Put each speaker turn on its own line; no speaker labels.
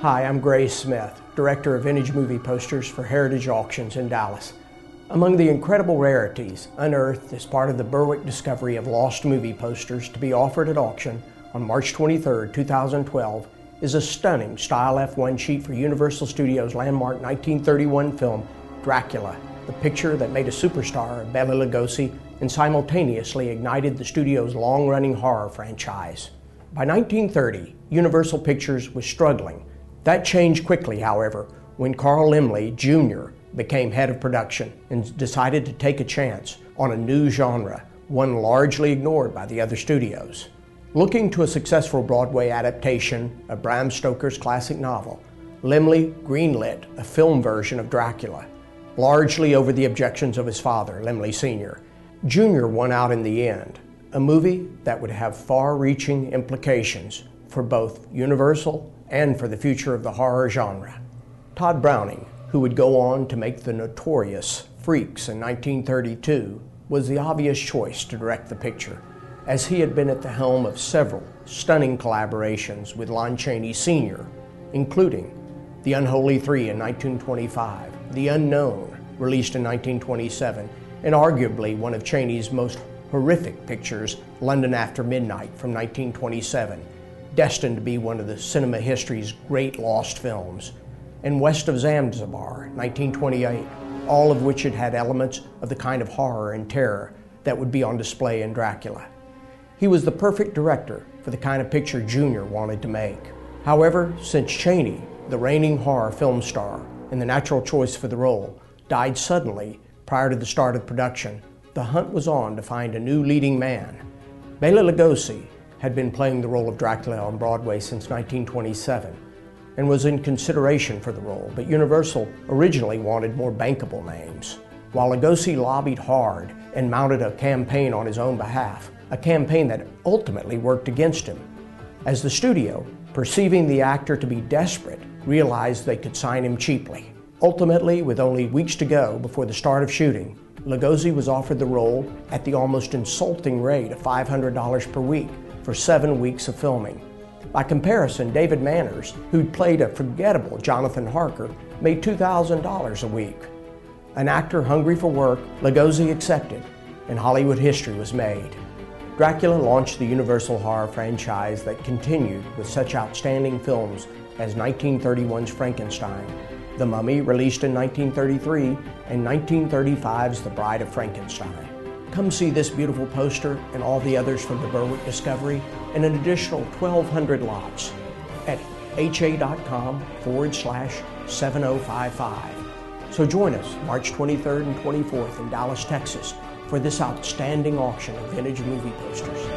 Hi, I'm Grace Smith, Director of Vintage Movie Posters for Heritage Auctions in Dallas. Among the incredible rarities unearthed as part of the Berwick discovery of lost movie posters to be offered at auction on March 23, 2012, is a stunning Style F1 sheet for Universal Studios' landmark 1931 film, Dracula, the picture that made a superstar of Bela Lugosi and simultaneously ignited the studio's long-running horror franchise. By 1930, Universal Pictures was struggling. That changed quickly, however, when Carl Laemmle, Jr. became head of production and decided to take a chance on a new genre, one largely ignored by the other studios. Looking to a successful Broadway adaptation of Bram Stoker's classic novel, Laemmle greenlit a film version of Dracula, largely over the objections of his father, Laemmle Sr. Jr. won out in the end, a movie that would have far-reaching implications for both Universal and for the future of the horror genre. Todd Browning, who would go on to make the notorious Freaks in 1932, was the obvious choice to direct the picture, as he had been at the helm of several stunning collaborations with Lon Chaney Sr., including The Unholy Three in 1925, The Unknown, released in 1927, and arguably one of Chaney's most horrific pictures, London After Midnight from 1927, destined to be one of the cinema history's great lost films, and West of Zanzibar, 1928, all of which had had elements of the kind of horror and terror that would be on display in Dracula. He was the perfect director for the kind of picture Jr. wanted to make. However, since Chaney, the reigning horror film star and the natural choice for the role, died suddenly prior to the start of production, the hunt was on to find a new leading man. Bela Lugosi had been playing the role of Dracula on Broadway since 1927 and was in consideration for the role, but Universal originally wanted more bankable names. While Lugosi lobbied hard and mounted a campaign on his own behalf, a campaign that ultimately worked against him, as the studio, perceiving the actor to be desperate, realized they could sign him cheaply. Ultimately, with only weeks to go before the start of shooting, Lugosi was offered the role at the almost insulting rate of $500 per week for 7 weeks of filming. By comparison, David Manners, who'd played a forgettable Jonathan Harker, made $2,000 a week. An actor hungry for work, Lugosi accepted, and Hollywood history was made. Dracula launched the Universal horror franchise that continued with such outstanding films as 1931's Frankenstein, The Mummy, released in 1933, and 1935's The Bride of Frankenstein. Come see this beautiful poster and all the others from the Berwick discovery and an additional 1,200 lots at ha.com/7055. So join us March 23rd and 24th in Dallas, Texas for this outstanding auction of vintage movie posters.